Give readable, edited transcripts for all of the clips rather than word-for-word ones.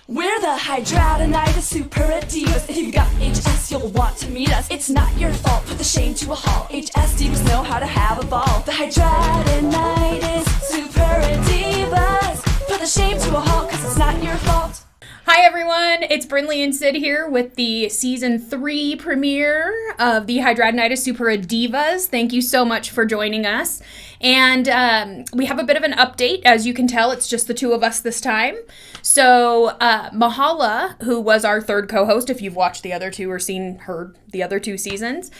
We're the Hidradenitis Suppuradivas. If you've got HS, you'll want to meet us. It's not your fault, put the shame to a halt. HS divas know how to have a ball. The Hidradenitis Suppuradivas. Put the shame to a halt, cause it's not your fault. Hi everyone, it's Brin and Cyd here with the Season 3 premiere of the Hidradenitis Suppuradivas. Thank you so much for joining us. And we have a bit of an update. As you can tell, it's just the two of us this time. So Mahala, who was our third co-host, if you've watched the other two or heard the other two seasons,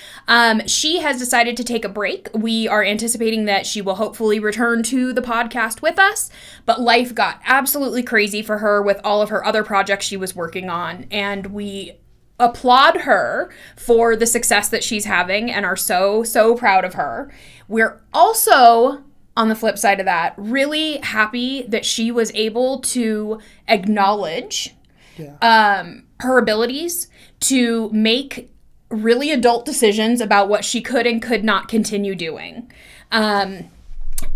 she has decided to take a break. We are anticipating that she will hopefully return to the podcast with us, but life got absolutely crazy for her with all of her other projects she was working on, and we applaud her for the success that she's having and are so proud of her. We're also, on the flip side of that, really happy that she was able to acknowledge her abilities to make really adult decisions about what she could and could not continue doing.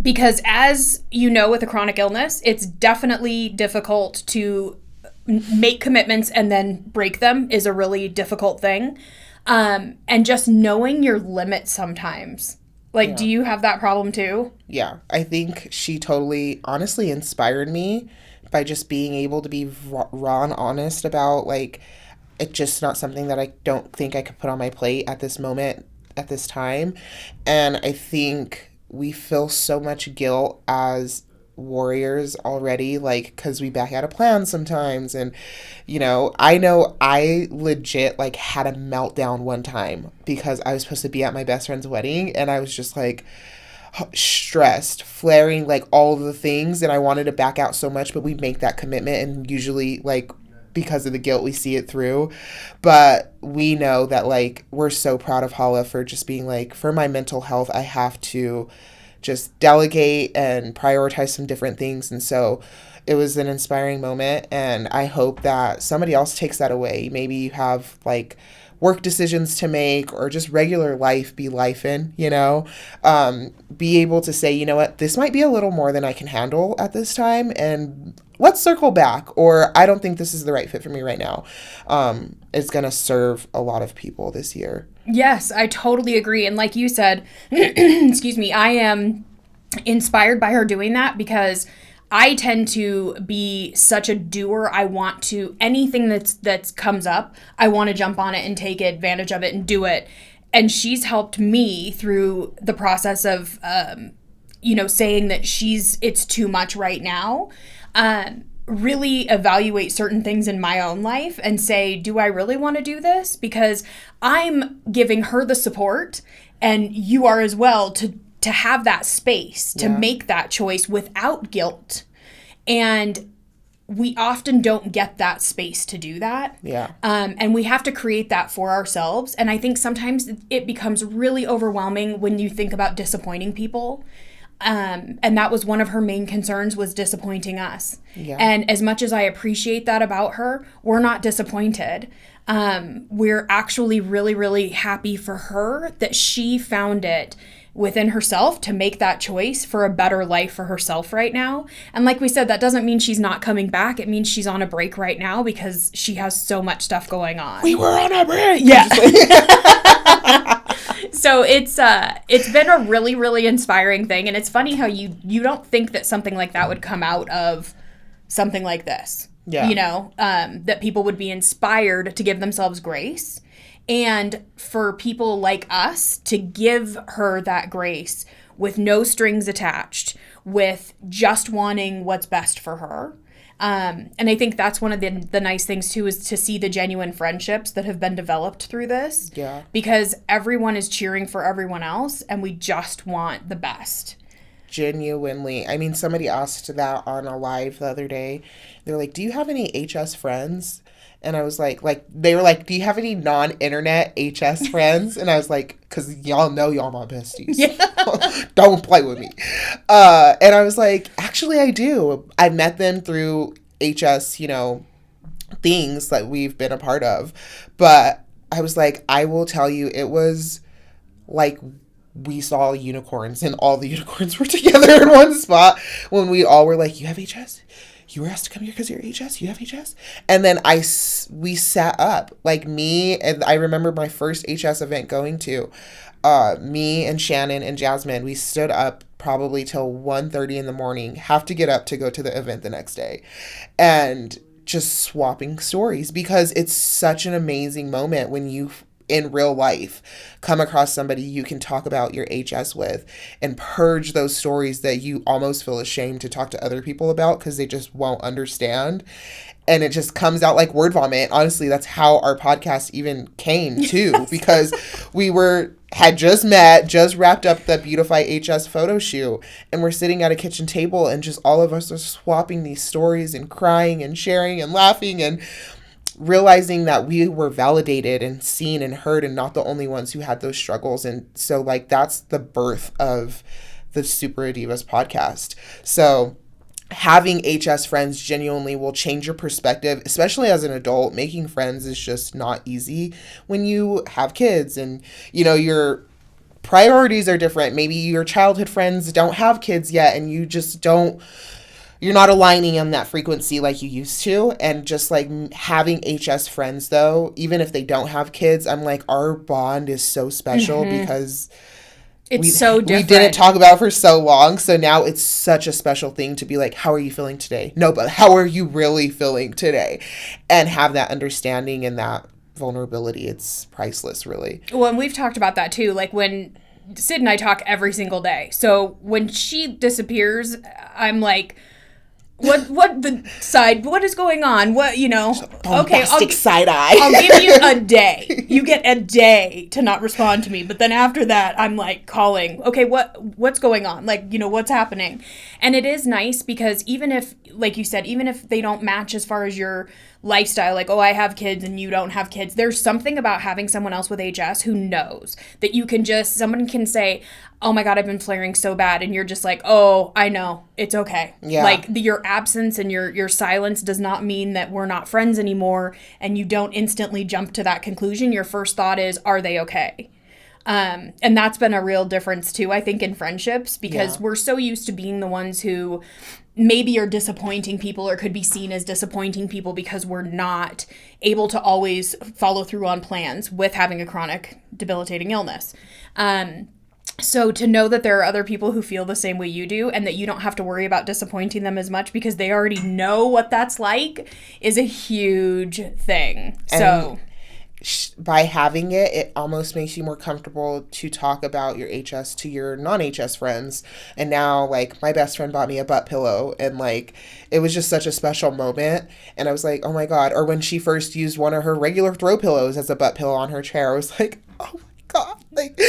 Because as you know, with a chronic illness, it's definitely difficult to make commitments and then break them is a really difficult thing. And just knowing your limits sometimes. Like, do you have that problem too? Yeah, I think she totally, honestly inspired me by just being able to be raw and honest about, like, it's just not something that I don't think I could put on my plate at this moment, at this time. And I think we feel so much guilt as warriors already, like, because we back out of plans sometimes. And I know I legit like had a meltdown one time because I was supposed to be at my best friend's wedding and I was just like stressed, flaring like all of the things, and I wanted to back out so much, but we make that commitment and usually, like, because of the guilt, we see it through. But we know that, like, we're so proud of Hala for just being like, for my mental health, I have to just delegate and prioritize some different things. And so it was an inspiring moment, and I hope that somebody else takes that away. Maybe you have like work decisions to make or just regular life be lifing, be able to say, you know what, this might be a little more than I can handle at this time, and let's circle back, or I don't think this is the right fit for me right now. It's going to serve a lot of people this year. Yes, I totally agree. And like you said, excuse me, I am inspired by her doing that because I tend to be such a doer. I want to, anything that's comes up, I want to jump on it and take advantage of it and do it. And she's helped me through the process of, saying that it's too much right now. Really evaluate certain things in my own life and say, do I really want to do this? Because I'm giving her the support, and you are as well, to have that space to make that choice without guilt. And we often don't get that space to do that. Yeah. And we have to create that for ourselves. And I think sometimes it becomes really overwhelming when you think about disappointing people. And that was one of her main concerns, was disappointing us. Yeah. And as much as I appreciate that about her, we're not disappointed. We're actually really, really happy for her that she found it within herself to make that choice for a better life for herself right now. And like we said, that doesn't mean she's not coming back. It means she's on a break right now because she has so much stuff going on. We were on a break! Yeah. So it's been a really, really inspiring thing. And it's funny how you don't think that something like that would come out of something like this. Yeah. That people would be inspired to give themselves grace. And for people like us to give her that grace with no strings attached, with just wanting what's best for her. And I think that's one of the nice things, too, is to see the genuine friendships that have been developed through this. Yeah. Because everyone is cheering for everyone else, and we just want the best. Genuinely. I mean, somebody asked that on a live the other day. They're like, do you have any HS friends? And I was like, they were like, do you have any non-internet HS friends? And I was like, because y'all know y'all my besties. Yeah. Don't play with me. And I was like, actually, I do. I met them through HS, things that we've been a part of. But I was like, I will tell you, it was like we saw unicorns and all the unicorns were together in one spot when we all were like, you have HS? you were asked to come here because you're HS? You have HS? And then we sat up, like me, and I remember my first HS event going to, me and Shannon and Jasmine, we stood up probably till 1:30 in the morning, have to get up to go to the event the next day, and just swapping stories, because it's such an amazing moment when you in real life come across somebody you can talk about your HS with and purge those stories that you almost feel ashamed to talk to other people about because they just won't understand. And it just comes out like word vomit. Honestly, that's how our podcast even came too, because we had just met, just wrapped up the Beautify HS photo shoot, and we're sitting at a kitchen table and just all of us are swapping these stories and crying and sharing and laughing and realizing that we were validated and seen and heard and not the only ones who had those struggles. And so like that's the birth of the Suppuradivas podcast. So having HS friends genuinely will change your perspective, especially as an adult. Making friends is just not easy when you have kids and, you know, your priorities are different. Maybe your childhood friends don't have kids yet and you just you're not aligning on that frequency like you used to. And just like having HS friends though, even if they don't have kids, I'm like, our bond is so special because it's so different. We didn't talk about it for so long. So now it's such a special thing to be like, how are you feeling today? No, but how are you really feeling today? And have that understanding and that vulnerability. It's priceless, really. Well, and we've talked about that too. Like when Cyd and I talk every single day. So when she disappears, I'm like, what is going on? What, you know, okay, side eye. I'll give you a day. You get a day to not respond to me. But then after that, I'm like calling, okay, what's going on? Like, you know, what's happening? And it is nice because even if, like you said, even if they don't match as far as your lifestyle, like, oh, I have kids and you don't have kids, there's something about having someone else with HS who knows that you can someone can say, oh my God, I've been flaring so bad. And you're just like, oh, I know, it's okay. Yeah. Like your absence and your silence does not mean that we're not friends anymore. And you don't instantly jump to that conclusion. Your first thought is, are they okay? And that's been a real difference too, I think, in friendships, because we're so used to being the ones who maybe are disappointing people or could be seen as disappointing people because we're not able to always follow through on plans with having a chronic debilitating illness. So to know that there are other people who feel the same way you do and that you don't have to worry about disappointing them as much because they already know what that's like is a huge thing. So by having it, it almost makes you more comfortable to talk about your HS to your non-HS friends. And now, like, my best friend bought me a butt pillow, and like, it was just such a special moment. And I was like, oh my God. Or when she first used one of her regular throw pillows as a butt pillow on her chair, I was like, oh my God. Like,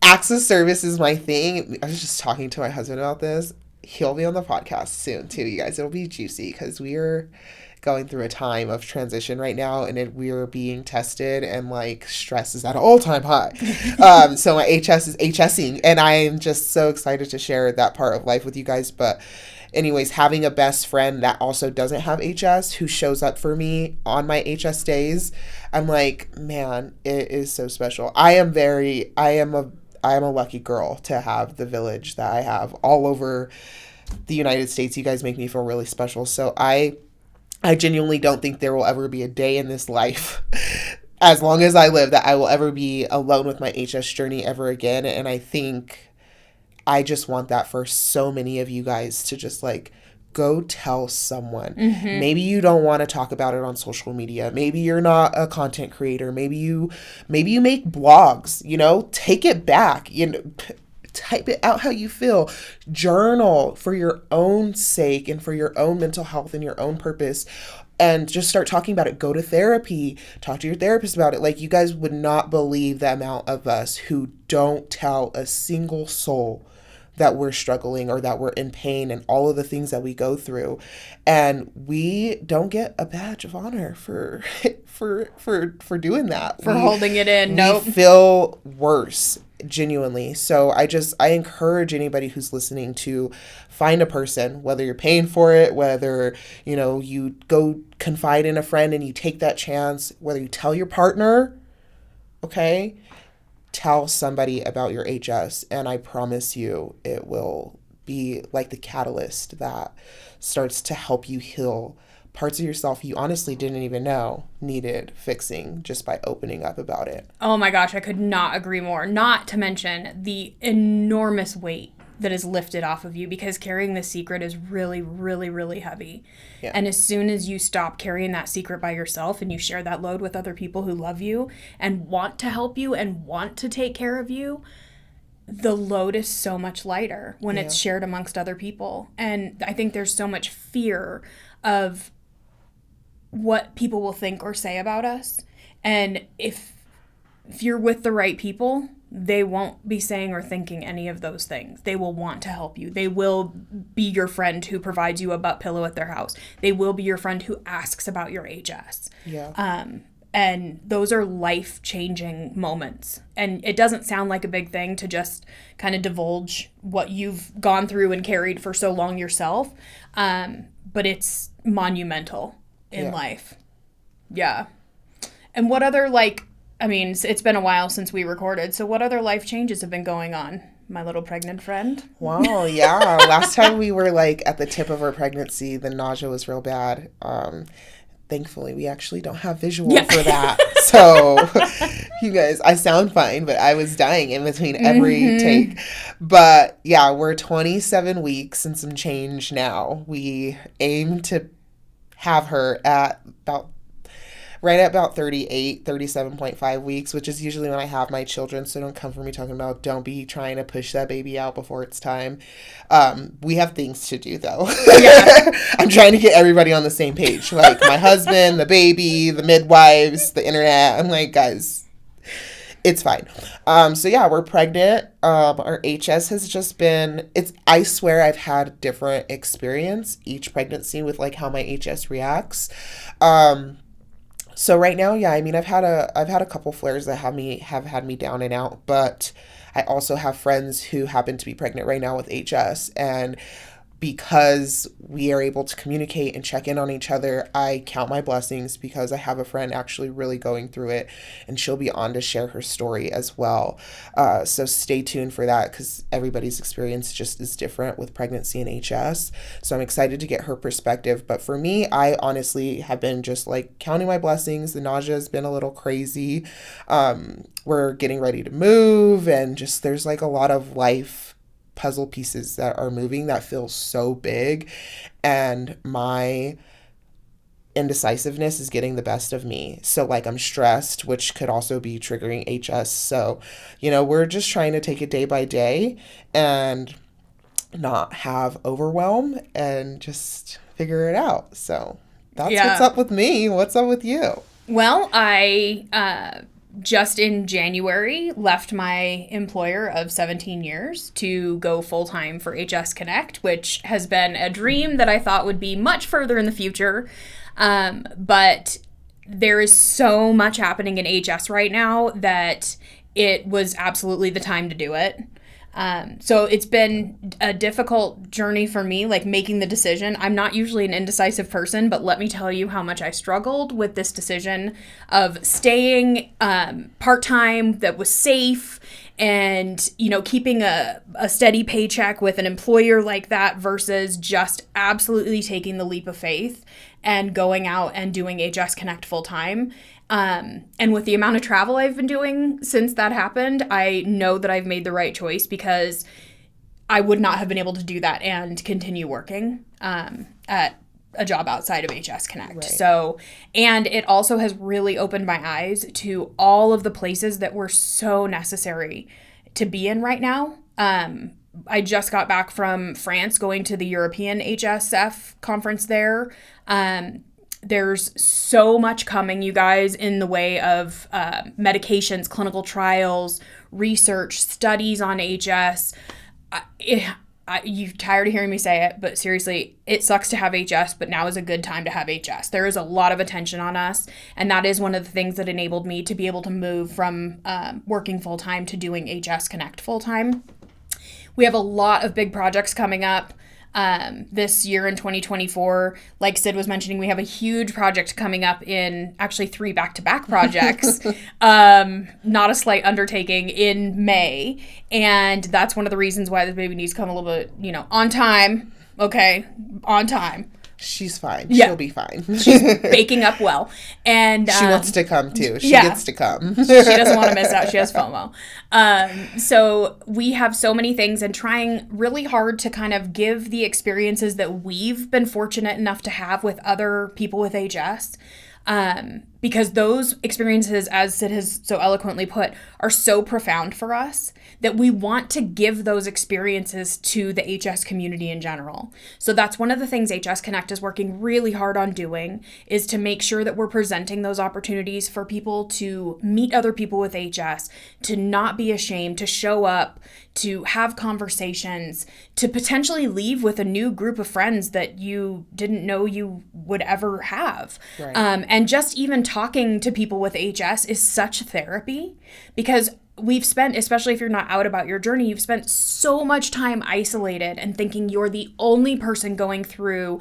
acts of service is my thing. I was just talking to my husband about this. He'll be on the podcast soon too, you guys. It'll be juicy because we're going through a time of transition right now, and we're being tested, and like stress is at an all-time high. So my HS is HSing, and I am just so excited to share that part of life with you guys. But anyways, having a best friend that also doesn't have HS who shows up for me on my HS days, I'm like, man, it is so special. I am a lucky girl to have the village that I have all over the United States. You guys make me feel really special. So I genuinely don't think there will ever be a day in this life, as long as I live, that I will ever be alone with my HS journey ever again. And I think I just want that for so many of you guys to just like go tell someone. Mm-hmm. Maybe you don't want to talk about it on social media. Maybe you're not a content creator. Maybe you make blogs, you know, take it back, you know, type it out how you feel, journal for your own sake and for your own mental health and your own purpose, and just start talking about it. Go to therapy, talk to your therapist about it. Like, you guys would not believe the amount of us who don't tell a single soul that we're struggling or that we're in pain and all of the things that we go through. And we don't get a badge of honor for doing that. For holding it in. Nope. We feel worse, genuinely. So I encourage anybody who's listening to find a person, whether you're paying for it, whether, you know, you go confide in a friend and you take that chance, whether you tell your partner, okay? Tell somebody about your HS, and I promise you it will be like the catalyst that starts to help you heal parts of yourself you honestly didn't even know needed fixing just by opening up about it. Oh my gosh, I could not agree more. Not to mention the enormous weight that is lifted off of you, because carrying this secret is really, really, really heavy. Yeah. And as soon as you stop carrying that secret by yourself and you share that load with other people who love you and want to help you and want to take care of you, the load is so much lighter when it's shared amongst other people. And I think there's so much fear of what people will think or say about us. And if you're with the right people, they won't be saying or thinking any of those things. They will want to help you. They will be your friend who provides you a butt pillow at their house. They will be your friend who asks about your HS. Yeah. And those are life-changing moments. And it doesn't sound like a big thing to just kind of divulge what you've gone through and carried for so long yourself. But it's monumental in life. Yeah. And what other, it's been a while since we recorded, so what other life changes have been going on, my little pregnant friend? Wow, yeah. Last time we were, at the tip of our pregnancy, the nausea was real bad. Thankfully, we actually don't have visual for that. So, you guys, I sound fine, but I was dying in between every take. But, yeah, we're 27 weeks and some change now. We aim to have her at right at about 37.5 weeks, which is usually when I have my children. So don't come for me talking about don't be trying to push that baby out before it's time. We have things to do, though. Yeah. I'm trying to get everybody on the same page. Like my husband, the baby, the midwives, the internet. I'm like, guys, it's fine. So yeah, we're pregnant. Our HS has just been, I swear I've had different experience each pregnancy with how my HS reacts. So right now, yeah, I've had a couple flares that have had me down and out, but I also have friends who happen to be pregnant right now with HS, and because we are able to communicate and check in on each other, I count my blessings because I have a friend actually really going through it, and she'll be on to share her story as well. So stay tuned for that because everybody's experience just is different with pregnancy and HS. So I'm excited to get her perspective. But for me, I honestly have been just counting my blessings. The nausea has been a little crazy. We're getting ready to move, and just there's a lot of life puzzle pieces that are moving that feel so big, and my indecisiveness is getting the best of me. So I'm stressed, which could also be triggering HS. So, we're just trying to take it day by day and not have overwhelm and just figure it out. So that's what's up with me. What's up with you? Well, I just in January left my employer of 17 years to go full-time for HS Connect, which has been a dream that I thought would be much further in the future. But there is so much happening in HS right now that it was absolutely the time to do it. So it's been a difficult journey for me, making the decision. I'm not usually an indecisive person, but let me tell you how much I struggled with this decision of staying part-time that was safe and, keeping a steady paycheck with an employer like that versus just absolutely taking the leap of faith and going out and doing HS Connect full-time. And with the amount of travel I've been doing since that happened, I know that I've made the right choice because I would not have been able to do that and continue working at a job outside of HS Connect. Right. So, and it also has really opened my eyes to all of the places that were so necessary to be in right now. I just got back from France going to the European HSF conference there. There's so much coming, you guys, in the way of medications, clinical trials, research, studies on HS. You're tired of hearing me say it, but seriously, it sucks to have HS, but now is a good time to have HS. There is a lot of attention on us, and that is one of the things that enabled me to be able to move from working full-time to doing HS Connect full-time. We have a lot of big projects coming up. this year in 2024. Like Cyd was mentioning, we have a huge project coming up in actually 3 back-to-back projects, not a slight undertaking, in May. And that's one of the reasons why the baby needs to come a little bit, on time. Okay, on time. She's fine. Yeah. She'll be fine. She's baking up well. And she wants to come too. She yeah. gets to come. She doesn't want to miss out. She has FOMO. So we have so many things, and trying really hard to kind of give the experiences that we've been fortunate enough to have with other people with HS. Because those experiences, as Cyd has so eloquently put, are so profound for us that we want to give those experiences to the HS community in general. So that's one of the things HS Connect is working really hard on doing, is to make sure that we're presenting those opportunities for people to meet other people with HS, to not be ashamed, to show up, to have conversations, to potentially leave with a new group of friends that you didn't know you would ever have. Right. And just even talking to people with HS is such therapy, because we've spent, especially if you're not out about your journey, you've spent so much time isolated and thinking you're the only person going through,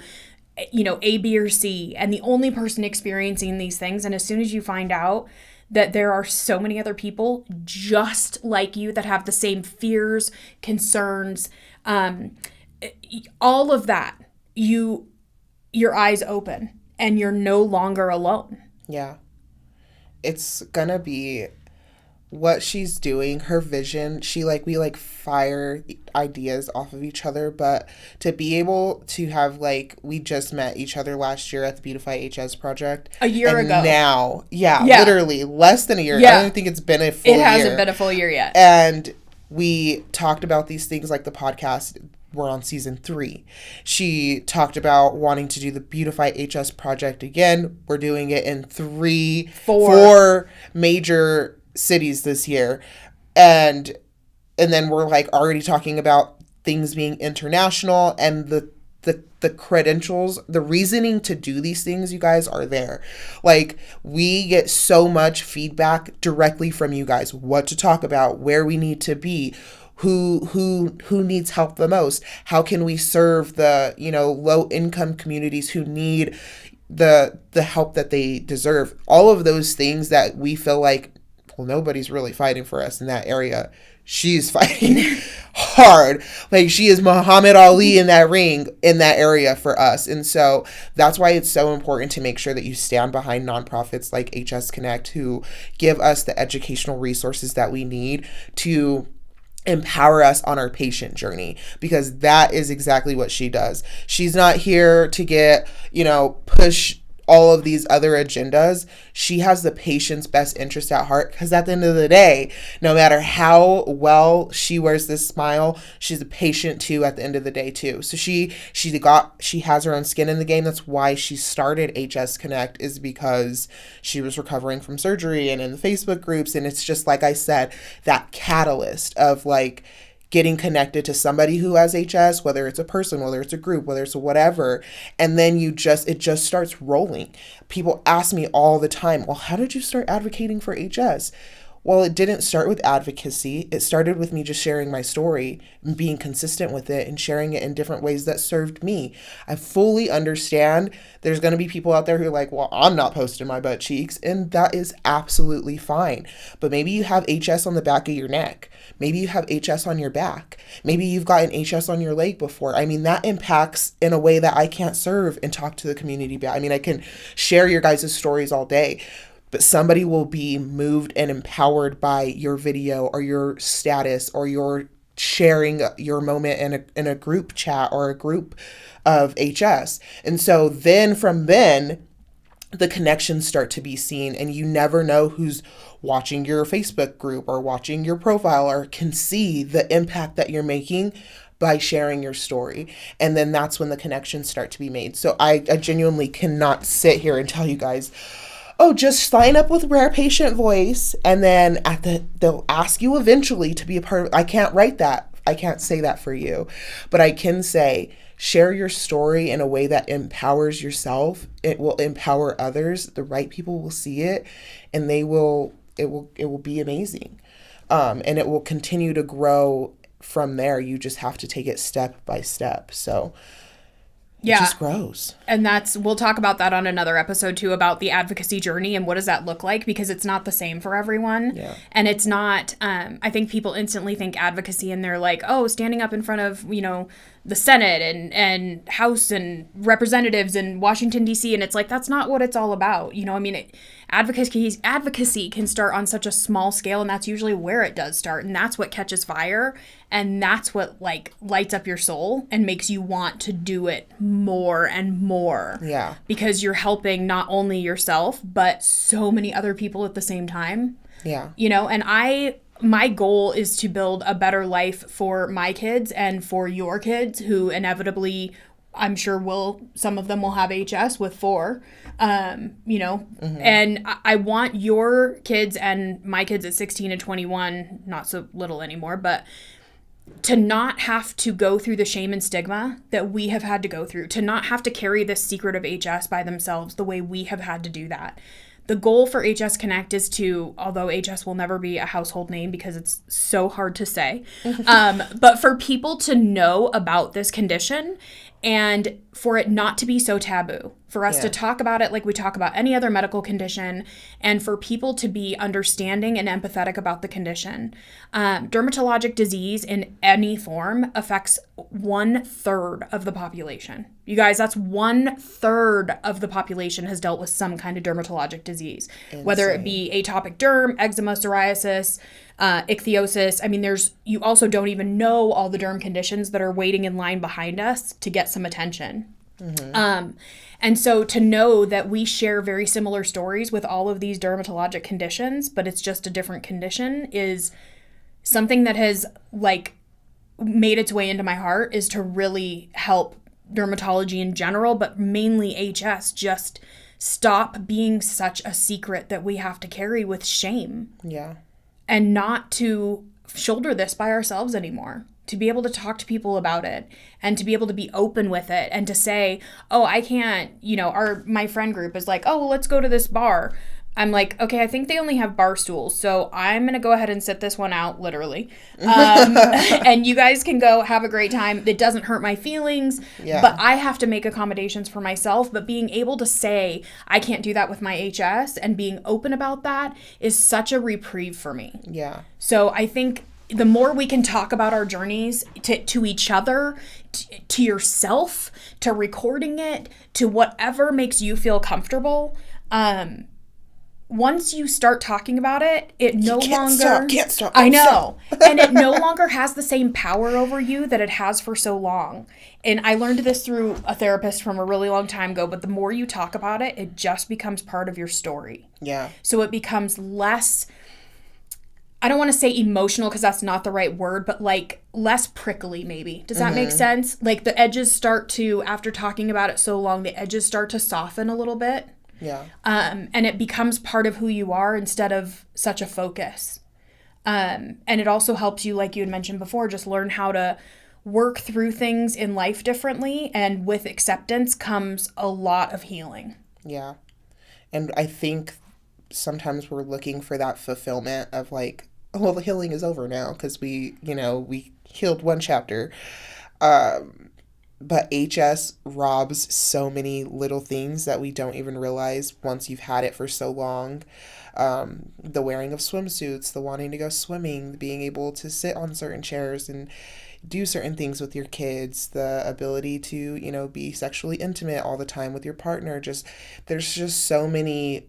A, B, or C, and the only person experiencing these things. And as soon as you find out that there are so many other people just like you that have the same fears, concerns, all of that, your eyes open and you're no longer alone. Yeah. It's gonna be what she's doing, her vision. We fire ideas off of each other, but to be able to have, we just met each other last year at the Beautify HS project. A year ago. Now, literally less than a year. Yeah. I don't think it's been a full year. It hasn't been a full year yet. And we talked about these things like the podcast. We're on season 3. She talked about wanting to do the Beautify HS project again. We're doing it in four major cities this year. And then we're already talking about things being international, and the credentials, the reasoning to do these things, you guys, are there. We get so much feedback directly from you guys, what to talk about, where we need to be, who needs help the most, how can we serve the low income communities who need the help that they deserve. All of those things that we feel nobody's really fighting for us in that area. She's fighting hard. She is Muhammad Ali in that ring, in that area for us. And so that's why it's so important to make sure that you stand behind nonprofits like HS Connect, who give us the educational resources that we need to empower us on our patient journey, because that is exactly what she does. She's not here to get, push all of these other agendas. She has the patient's best interest at heart, because at the end of the day, no matter how well she wears this smile, she's a patient too at the end of the day too. So she has her own skin in the game. That's why she started HS Connect, is because she was recovering from surgery and in the Facebook groups. And it's just, like I said, that catalyst of getting connected to somebody who has HS, whether it's a person, whether it's a group, whether it's a whatever. And then it just starts rolling. People ask me all the time, well, how did you start advocating for HS? Well, it didn't start with advocacy. It started with me just sharing my story and being consistent with it and sharing it in different ways that served me. I fully understand there's going to be people out there who are well, I'm not posting my butt cheeks, and that is absolutely fine. But maybe you have HS on the back of your neck. Maybe you have HS on your back. Maybe you've gotten HS on your leg before. That impacts in a way that I can't serve and talk to the community about. I can share your guys' stories all day, but somebody will be moved and empowered by your video or your status or your sharing your moment in a group chat or a group of HS. And so then the connections start to be seen, and you never know who's watching your Facebook group or watching your profile or can see the impact that you're making by sharing your story. And then that's when the connections start to be made. So I genuinely cannot sit here and tell you guys, oh, just sign up with Rare Patient Voice, and then they'll ask you eventually to be a part of. I can't write that. I can't say that for you, but I can say, share your story in a way that empowers yourself. It will empower others. The right people will see it, and it will be amazing. And it will continue to grow from there, you just have to take it step by step. So it Yeah. just grows. And we'll talk about that on another episode too, about the advocacy journey and what does that look like, because it's not the same for everyone. Yeah. And it's not, I think people instantly think advocacy and they're like, oh, standing up in front of, the Senate and House and representatives in Washington, D.C. And it's like, that's not what it's all about. Advocacy can start on such a small scale, and that's usually where it does start. And that's what catches fire. And that's what lights up your soul and makes you want to do it more and more. Yeah. Because you're helping not only yourself, but so many other people at the same time. Yeah. And my goal is to build a better life for my kids and for your kids, who inevitably, I'm sure some of them will have HS with 4, and I want your kids and my kids at 16 and 21, not so little anymore, but to not have to go through the shame and stigma that we have had to go through, to not have to carry this secret of HS by themselves the way we have had to do that. The goal for HS Connect is to, although HS will never be a household name because it's so hard to say, but for people to know about this condition and for it not to be so taboo, for us to talk about it like we talk about any other medical condition, and for people to be understanding and empathetic about the condition. Dermatologic disease in any form affects 1/3 of the population. You guys, that's 1/3 of the population has dealt with some kind of dermatologic disease, whether it be atopic derm, eczema, psoriasis, ichthyosis. I mean, you also don't even know all the derm conditions that are waiting in line behind us to get some attention. Mm-hmm. And so to know that we share very similar stories with all of these dermatologic conditions, but it's just a different condition, is something that has made its way into my heart, is to really help dermatology in general, but mainly HS, just stop being such a secret that we have to carry with shame. Yeah. And not to shoulder this by ourselves anymore. To be able to talk to people about it and to be able to be open with it and to say, oh, I can't, my friend group is like, oh, well, let's go to this bar. I'm like, okay, I think they only have bar stools, so I'm going to go ahead and sit this one out, literally. And you guys can go have a great time. It doesn't hurt my feelings, but I have to make accommodations for myself. But being able to say, I can't do that with my HS, and being open about that is such a reprieve for me. Yeah. So I think the more we can talk about our journeys to each other, to yourself, to recording it, to whatever makes you feel comfortable, once you start talking about it, it no longer... Can't stop. I know. And it no longer has the same power over you that it has for so long. And I learned this through a therapist from a really long time ago, but the more you talk about it, it just becomes part of your story. Yeah. So it becomes less... I don't want to say emotional because that's not the right word, but less prickly maybe. Does that make sense? The edges start to, after talking about it so long, the edges start to soften a little bit. Yeah. And it becomes part of who you are instead of such a focus. And it also helps you, like you had mentioned before, just learn how to work through things in life differently. And with acceptance comes a lot of healing. Yeah. And I think sometimes we're looking for that fulfillment of well, the healing is over now because we healed one chapter. But HS robs so many little things that we don't even realize once you've had it for so long. The wearing of swimsuits, the wanting to go swimming, being able to sit on certain chairs and do certain things with your kids, the ability to, be sexually intimate all the time with your partner. There's just so many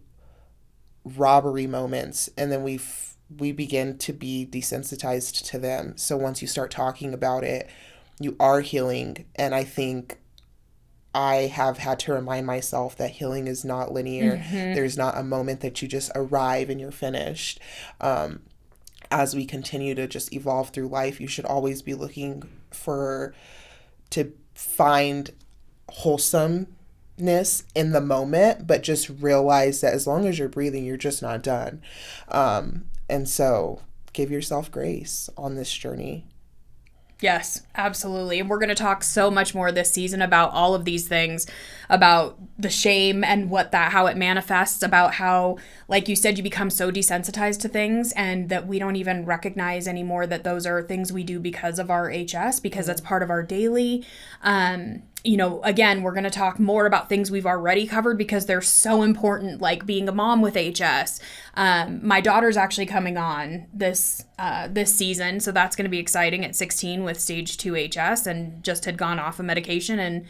robbery moments, and then we begin to be desensitized to them. So once you start talking about it, you are healing. And I think I have had to remind myself that healing is not linear. Mm-hmm. There's not a moment that you just arrive and you're finished. As we continue to just evolve through life, you should always be looking to find wholesomeness in the moment, but just realize that as long as you're breathing, you're just not done. And so give yourself grace on this journey. Yes, absolutely. And we're going to talk so much more this season about all of these things, about the shame and how it manifests, about how, like you said, you become so desensitized to things and that we don't even recognize anymore that those are things we do because of our HS, because that's part of our daily. Again, we're going to talk more about things we've already covered because they're so important, like being a mom with HS. My daughter's actually coming on this season, so that's going to be exciting at 16 with stage 2 HS and just had gone off of medication and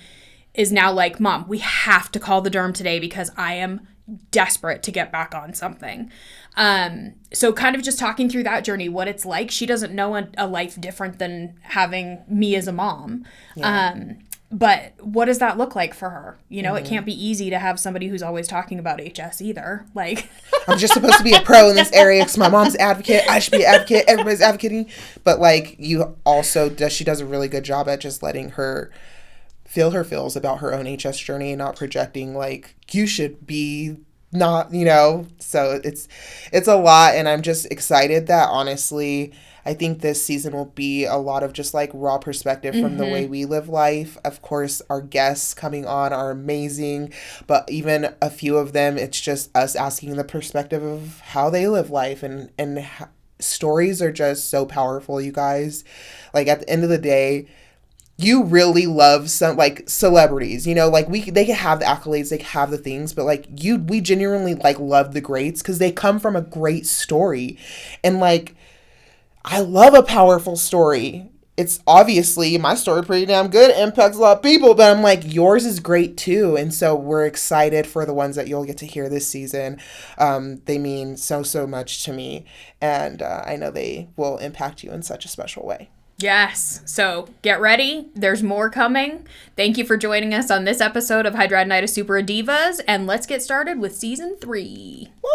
is now like, Mom, we have to call the derm today because I am desperate to get back on something. So kind of just talking through that journey, what it's like. She doesn't know a life different than having me as a mom. Yeah. But what does that look like for her? It can't be easy to have somebody who's always talking about HS either. Like, I'm just supposed to be a pro in this area because my mom's an advocate. I should be an advocate. Everybody's advocating. But like, she does a really good job at just letting her feel her feels about her own HS journey and not projecting like you should be not, so it's a lot. And I'm just excited that honestly, I think this season will be a lot of just like raw perspective from the way we live life. Of course, our guests coming on are amazing, but even a few of them, it's just us asking the perspective of how they live life, and stories are just so powerful, you guys. Like at the end of the day, you really love some like celebrities, like they can have the accolades, they can have the things, but like we genuinely like love the greats because they come from a great story. And like, I love a powerful story. It's obviously my story pretty damn good. It impacts a lot of people, but I'm like, yours is great too. And so we're excited for the ones that you'll get to hear this season. They mean so much to me. And I know they will impact you in such a special way. Yes. So get ready. There's more coming. Thank you for joining us on this episode of Hidradenitis Suppuradivas. And let's get started with season 3. Woo!